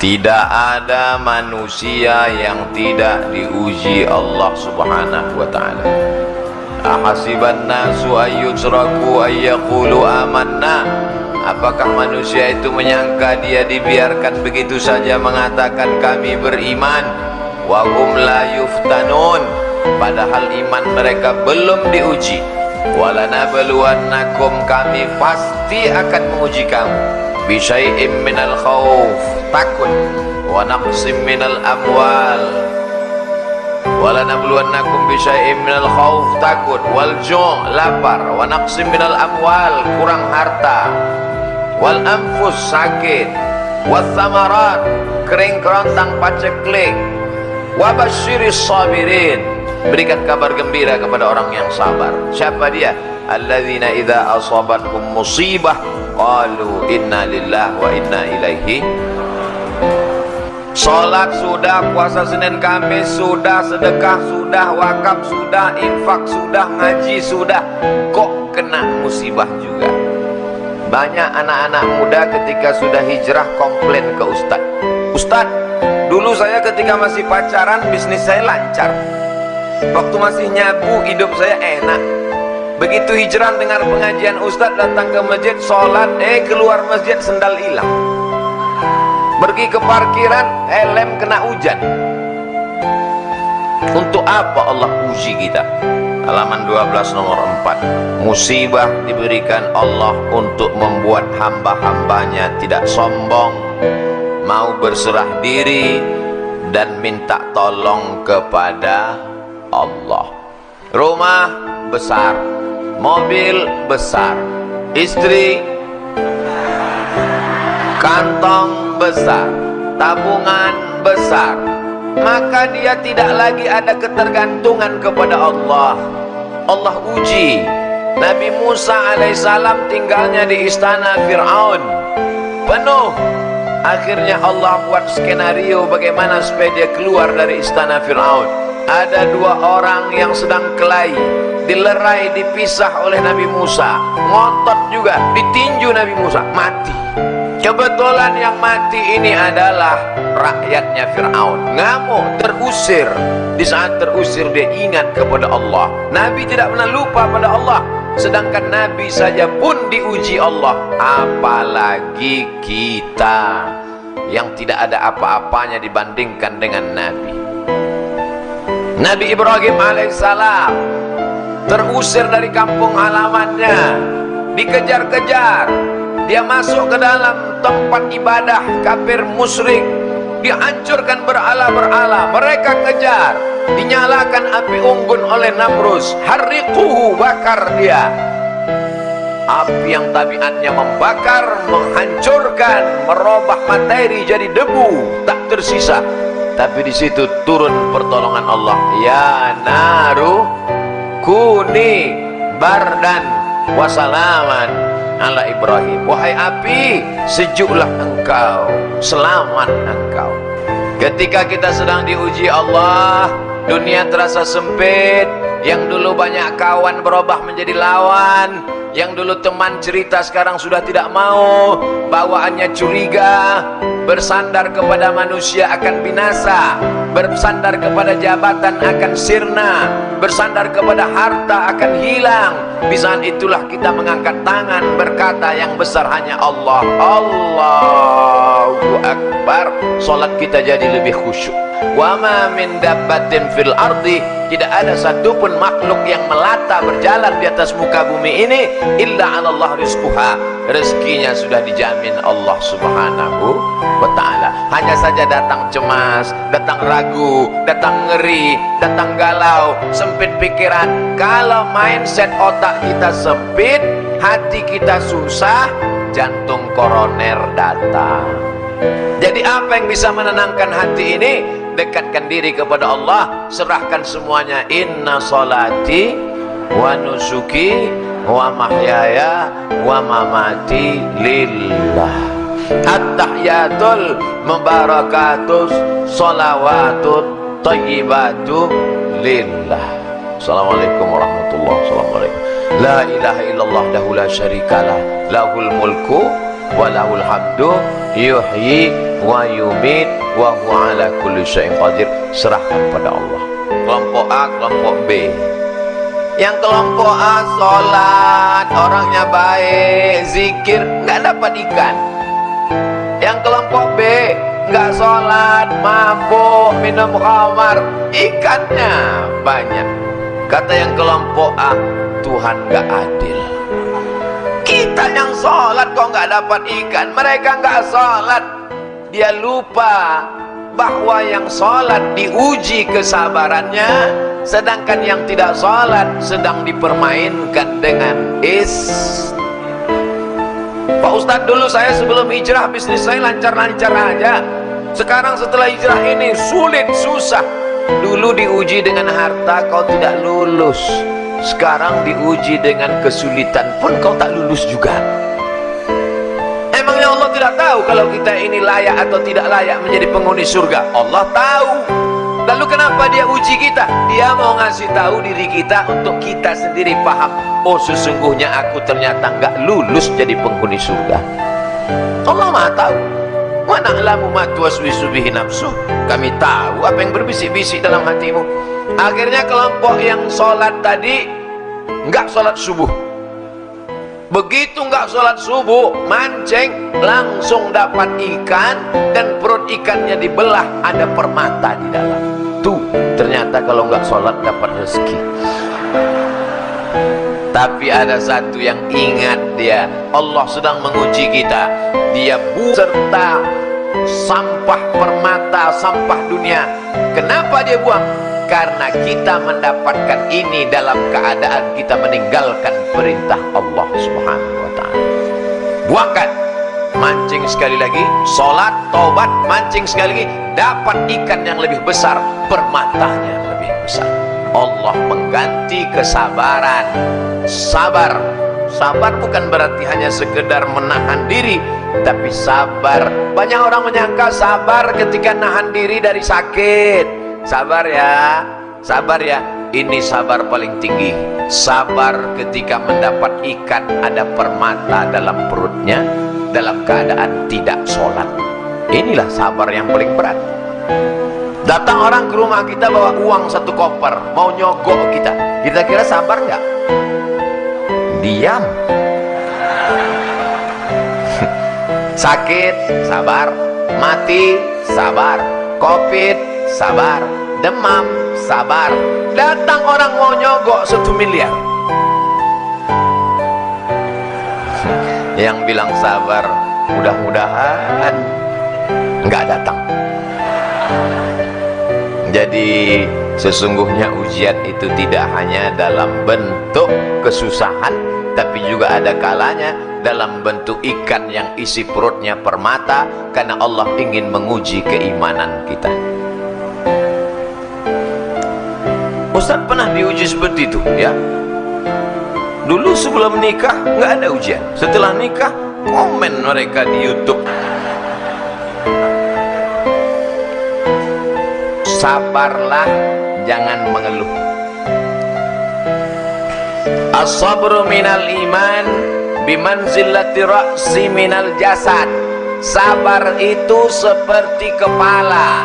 Tidak ada manusia yang tidak diuji Allah Subhanahu wa ta'ala. Ahasiban nasu ayyutraku ayyaqulu amanna. Apakah manusia itu menyangka dia dibiarkan begitu saja mengatakan kami beriman, wa hum la yuftanun, padahal iman mereka belum diuji. Walanabluwannakum, kami pasti akan menguji kamu, bisyai'im minal khawf, takut, wa naqsim minal amwal. Walanabluwannakum bisyai'im minal khawf, takut, wal ju', lapar, wa naqsim minal amwal, kurang harta, wal anfus, sakit, was samarat, kering kerontang paceklik, wa basyiris sabirin, berikan kabar gembira kepada orang yang sabar. Siapa dia? Alladzina idza asabathum musibah qalu inna lillahi wa inna ilaihi. Salat sudah, puasa Senin Kamis sudah, sedekah sudah, wakaf sudah, infak sudah, ngaji sudah, kok kena musibah juga. Banyak anak-anak muda ketika sudah hijrah komplain ke ustadz, "Ustadz, dulu saya ketika masih pacaran bisnis saya lancar, waktu masih nyabu hidup saya enak. Begitu hijrah dengar pengajian ustadz, datang ke masjid, sholat, keluar masjid sendal hilang. Pergi ke parkiran, helm kena hujan." Untuk apa Allah uji kita? Halaman 12 nomor 4. Musibah diberikan Allah untuk membuat hamba-hambanya tidak sombong, mau berserah diri dan minta tolong kepada Allah. Rumah besar, mobil besar, istri, kantong besar, tabungan besar, maka dia tidak lagi ada ketergantungan kepada Allah. Allah uji. Nabi Musa alaihissalam tinggalnya di istana Fir'aun, penuh. Akhirnya Allah buat skenario bagaimana supaya dia keluar dari istana Fir'aun. Ada dua orang yang sedang kelahi, dilerai, dipisah oleh Nabi Musa, ngotot juga, ditinju Nabi Musa, mati. Kebetulan yang mati ini adalah rakyatnya Fir'aun. Ngamuk, terusir. Di saat terusir dia ingat kepada Allah. Nabi tidak pernah lupa pada Allah. Sedangkan Nabi saja pun diuji Allah, apalagi kita yang tidak ada apa-apanya dibandingkan dengan Nabi. Nabi Ibrahim alaihissalam terusir dari kampung halamannya, dikejar-kejar. Dia masuk ke dalam tempat ibadah kafir musyrik, dihancurkan berhala-berhala, mereka kejar, dinyalakan api unggun oleh Namrus, harriquhu, bakar dia. Api yang tabiatnya membakar, menghancurkan, merubah materi jadi debu, tak tersisa. Tapi di situ turun pertolongan Allah. Ya naru kuni bardan wasalaman ala Ibrahim. Wahai api, sejuklah engkau, selamat engkau. Ketika kita sedang diuji Allah, dunia terasa sempit. Yang dulu banyak kawan berubah menjadi lawan. Yang dulu teman cerita sekarang sudah tidak mau. Bawaannya curiga. Bersandar kepada manusia akan binasa, bersandar kepada jabatan akan sirna, bersandar kepada harta akan hilang. Di saat itulah kita mengangkat tangan berkata yang besar hanya Allah. Allahu Akbar. Salat kita jadi lebih khusyuk. Wa ma min dabbatin fil ardi, tidak ada satupun makhluk yang melata berjalan di atas muka bumi ini illa 'ala Allah rizquha. Rezekinya sudah dijamin Allah Subhanahu wa ta'ala. Hanya saja datang cemas, datang ragu, datang ngeri, datang galau, sempit pikiran. Kalau mindset otak kita sempit, hati kita susah, jantung koroner datang. Jadi apa yang bisa menenangkan hati ini? Dekatkan diri kepada Allah, serahkan semuanya. Inna salati wa nusuki wa mahyaya wa mamati lillah. At-tahiyatul mubarakatus salawatut tayyibatu lillah. Assalamualaikum warahmatullahi wabarakatuh. La ilaha illallah dahu la syarikalah, lahul mulku wa lahul hamdu, yuhyi wa yumit wa huwa ala kulli syai'in qadir. Serahkan pada Allah. Kelompok A, kelompok B. Yang kelompok A sholat, orangnya baik, zikir, nggak dapat ikan. Yang kelompok B nggak sholat, mabuk, minum khamar, ikannya banyak. Kata yang kelompok A, Tuhan nggak adil. Kita yang sholat kok nggak dapat ikan, mereka nggak sholat. Dia lupa bahwa yang sholat diuji kesabarannya, sedangkan yang tidak sholat sedang dipermainkan dengan Pak Ustadz, dulu saya sebelum hijrah bisnis saya lancar-lancar aja. Sekarang setelah hijrah ini sulit, susah. Dulu diuji dengan harta, kau tidak lulus. Sekarang diuji dengan kesulitan pun kau tak lulus juga. Emangnya Allah tidak tahu kalau kita ini layak atau tidak layak menjadi penghuni surga? Allah tahu. Lalu kenapa dia uji kita? Dia mau ngasih tahu diri kita untuk kita sendiri paham. Oh, sesungguhnya aku ternyata nggak lulus jadi penghuni surga. Allah Maha tahu. Wa na'lamu ma tuwaswisu bihi nafsuh. Kami tahu apa yang berbisik-bisik dalam hatimu. Akhirnya kelompok yang sholat tadi nggak sholat subuh. Begitu nggak sholat subuh, mancing, langsung dapat ikan, dan perut ikannya dibelah, ada permata di dalam. Tuh, ternyata kalau nggak sholat dapat rezeki. Tapi ada satu yang ingat dia, Allah sedang menguji kita. Dia serta sampah permata, sampah dunia. Kenapa dia buang? Karena kita mendapatkan ini dalam keadaan kita meninggalkan perintah Allah Subhanahu wa ta'ala. Buangkan, mancing sekali lagi, sholat, tobat, mancing sekali lagi, dapat ikan yang lebih besar, permatanya lebih besar. Allah mengganti kesabaran. Sabar, sabar bukan berarti hanya sekedar menahan diri, tapi sabar. Banyak orang menyangka sabar ketika nahan diri dari sakit. Sabar ya, sabar ya. Ini sabar paling tinggi. Sabar ketika mendapat ikan ada permata dalam perutnya, dalam keadaan tidak sholat. Inilah sabar yang paling berat. Datang orang ke rumah kita bawa uang 1 koper, mau nyogok kita. Kita kira sabar nggak? Diam. Sakit, sabar. Mati, sabar. Covid, sabar. Demam, sabar. Datang orang mau nyogok 1 miliar. Yang bilang sabar, mudah-mudahan nggak datang. Jadi sesungguhnya ujian itu tidak hanya dalam bentuk kesusahan, tapi juga ada kalanya dalam bentuk ikan yang isi perutnya permata, karena Allah ingin menguji keimanan kita. Ustaz pernah diuji seperti itu ya. Dulu sebelum nikah nggak ada ujian, setelah nikah komen mereka di YouTube. Sabarlah, jangan mengeluh. As-sabru minal iman bimanzilati ra'si minal jasad. Sabar itu seperti kepala.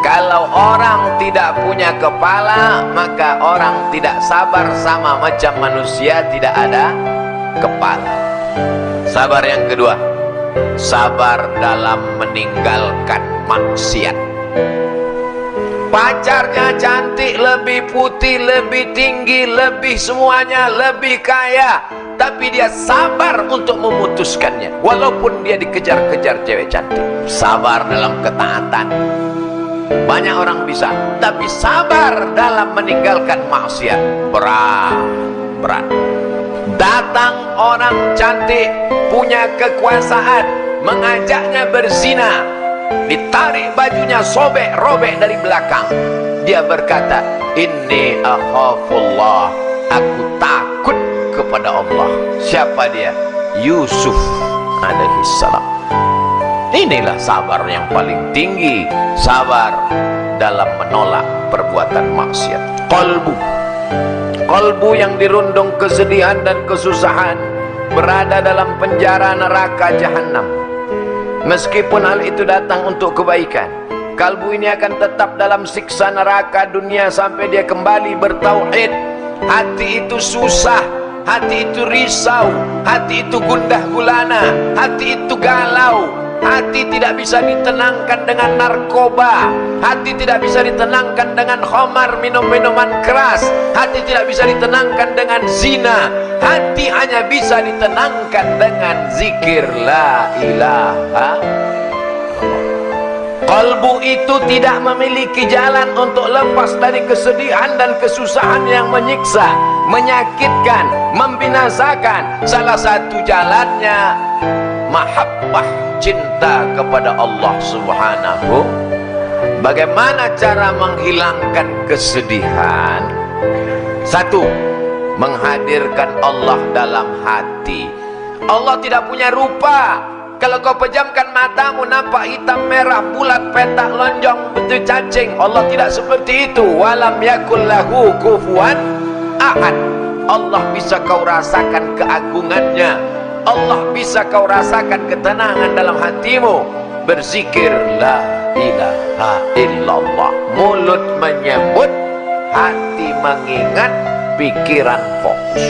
Kalau orang tidak punya kepala, maka orang tidak sabar, sama macam manusia tidak ada kepala. Sabar yang kedua, sabar dalam meninggalkan maksiat. Pacarnya cantik, lebih putih, lebih tinggi, lebih semuanya, lebih kaya, tapi dia sabar untuk memutuskannya walaupun dia dikejar-kejar cewek cantik. Sabar dalam ketaatan. Banyak orang bisa, tapi sabar dalam meninggalkan maksiat berat. Datang orang cantik, punya kekuasaan, mengajaknya berzina, ditarik bajunya, sobek-robek dari belakang. Dia berkata, inni akhafullah, aku takut kepada Allah. Siapa dia? Yusuf alaihissalam. Inilah sabar yang paling tinggi, sabar dalam menolak perbuatan maksiat. Qalbu yang dirundung kesedihan dan kesusahan, berada dalam penjara neraka jahanam. meskipun hal itu datang untuk kebaikan. Kalbu ini akan tetap dalam siksa neraka dunia sampai dia kembali bertauhid. Hati itu susah, hati itu risau, hati itu gundah gulana, hati itu galau. Hati tidak bisa ditenangkan dengan narkoba, hati tidak bisa ditenangkan dengan khamar, minum-minuman keras, hati tidak bisa ditenangkan dengan zina. Hati hanya bisa ditenangkan dengan zikir la ilaha. Kalbu itu tidak memiliki jalan untuk lepas dari kesedihan dan kesusahan yang menyiksa, menyakitkan, membinasakan. Salah satu jalannya mahabbah, cinta kepada Allah Subhanahu. Bagaimana cara menghilangkan kesedihan? Satu, menghadirkan Allah dalam hati. Allah tidak punya rupa. Kalau kau pejamkan matamu nampak hitam merah bulat petak lonjong bentuk cacing. Allah tidak seperti itu. Walam yakul lahu kufuwan ahad. Allah bisa kau rasakan keagungannya, Allah bisa kau rasakan ketenangan dalam hatimu. Berzikir la ilaha illallah. Mulut menyebut, hati mengingat, pikiran fokus.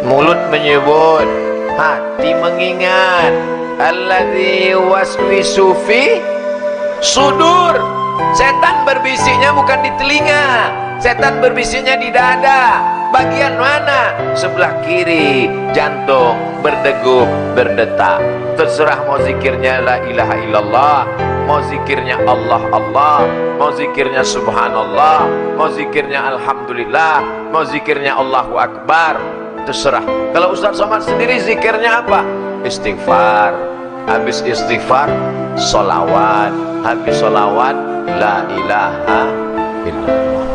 Mulut menyebut, hati mengingat. Alladzi waswisu fi sudur. Setan berbisiknya bukan di telinga, setan berbisiknya di dada. Bagian mana? Sebelah kiri. Jantung berdegup, berdetak. Terserah mau zikirnya la ilaha illallah, mau zikirnya Allah Allah, mau zikirnya subhanallah, mau zikirnya alhamdulillah, mau zikirnya Allahu akbar. Terserah. Kalau Ustaz Somad sendiri zikirnya apa? Istighfar. Habis istighfar solawat, habis solawat la ilaha illallah.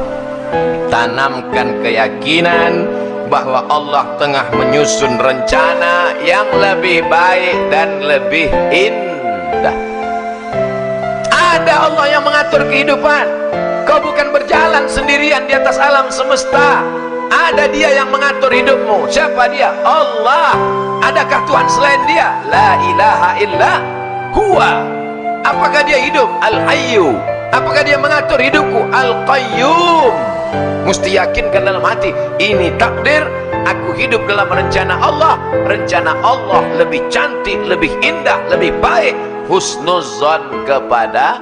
Tanamkan keyakinan bahwa Allah tengah menyusun rencana yang lebih baik dan lebih indah. Ada Allah yang mengatur kehidupan. Kau bukan berjalan sendirian di atas alam semesta. Ada Dia yang mengatur hidupmu. Siapa Dia? Allah. Adakah Tuhan selain Dia? La ilaha illa huwa. Apakah Dia hidup? Al-Hayyu. Apakah Dia mengatur hidupku? Al-Qayyum. Mesti yakinkan dalam hati, ini takdir, aku hidup dalam rencana Allah. Rencana Allah lebih cantik, lebih indah, lebih baik. Husnuzon kepada.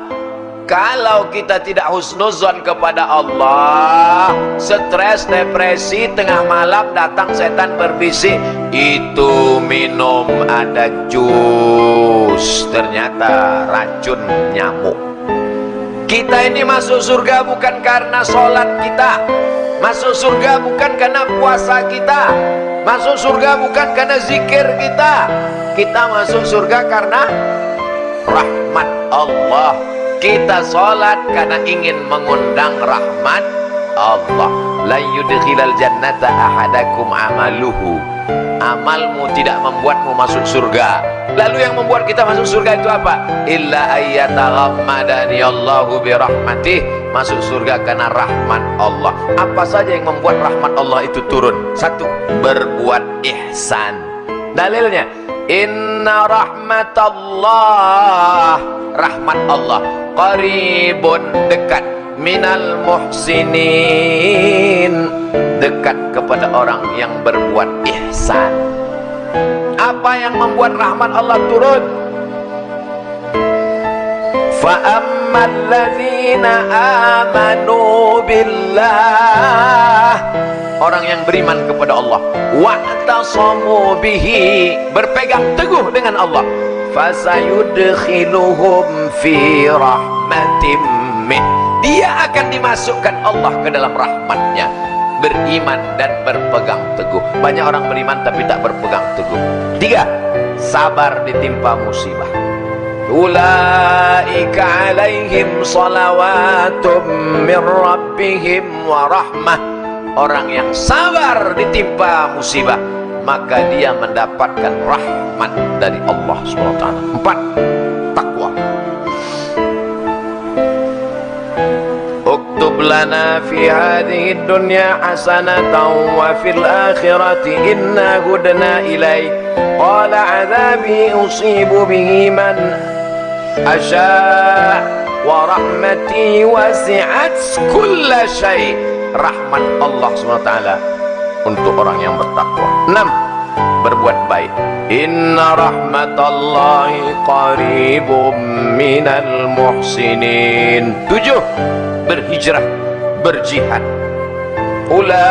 Kalau kita tidak husnuzon kepada Allah, stres, depresi, tengah malam datang setan berbisik, itu minum ada jus, ternyata racun nyamuk. Kita ini masuk surga bukan karena sholat kita, masuk surga bukan karena puasa kita, masuk surga bukan karena zikir kita. Kita masuk surga karena rahmat Allah. Kita sholat karena ingin mengundang rahmat Allah. La yudkhilal jannata ahadakum amaluhu. Amalmu tidak membuatmu masuk surga. Lalu yang membuat kita masuk surga itu apa? Illa ayyataghammadani Allahu birahmatih. Masuk surga karena rahmat Allah. Apa saja yang membuat rahmat Allah itu turun? Satu, berbuat ihsan. Dalilnya, inna rahmatallah, rahmat Allah qaribun, dekat, minal muhsinin, dekat kepada orang yang berbuat ihsan. Apa yang membuat rahmat Allah turun? Fa ammal ladzina amanu billah, orang yang beriman kepada Allah, wa'tasamu bihi, berpegang teguh dengan Allah, fasayudkhiluhum fi rahmatim min, dia akan dimasukkan Allah ke dalam rahmatnya. Beriman dan berpegang teguh. Banyak orang beriman tapi tak berpegang teguh. Tiga, sabar ditimpa musibah. Ulaika alaihim salawatum min rabbihim wa rahmah. Orang yang sabar ditimpa musibah, maka dia mendapatkan rahmat dari Allah SWT. Empat, takwa. Uktub lana fi hadhihi dunya hasanatan wa fil akhirati inna hudna ilaik. Qala adzabi usibu bihi man asya' wa rahmati wasi'at kulla syai'. Rahmat Allah SWT untuk orang yang bertakwa. 6. Berbuat baik. Inna rahmatallahi qaribum minal muhsinin. 7. Berhijrah, berjihad. Ulaika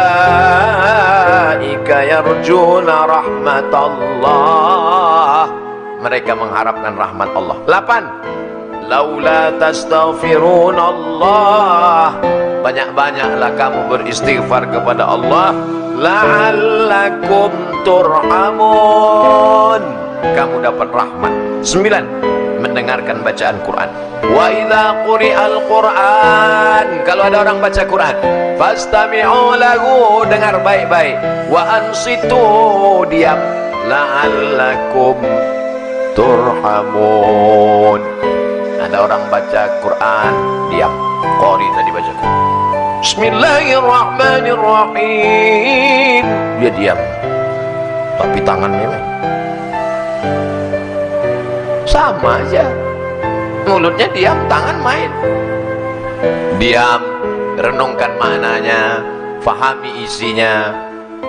yarjuna rahmatallah. Mereka mengharapkan rahmat Allah. 8. Laula tastaghfirunallah. Banyak-banyaklah kamu beristighfar kepada Allah. La'allakum turhamun. Kamu dapat rahmat. 9. Mendengarkan bacaan Quran. Wa idza quri'al Quran. Kalau ada orang baca Quran, fastami'u lahu, dengar baik-baik. Wa ansitu, diam. La'allakum turhamun. Ada orang baca Quran, diam. Qari tadi baca Quran. Bismillahirrahmanirrahim. Dia diam. Tapi tangannya sama aja. Mulutnya diam, tangan main. Diam, renungkan maknanya, fahami isinya,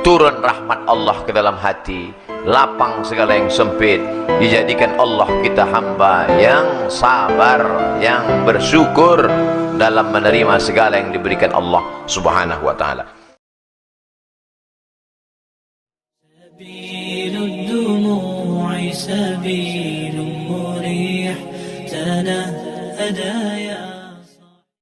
turun rahmat Allah ke dalam hati, lapang segala yang sempit. Dijadikan Allah kita hamba yang sabar, yang bersyukur dalam menerima segala yang diberikan Allah Subhanahu wa taala. سبيل مريح تنهدى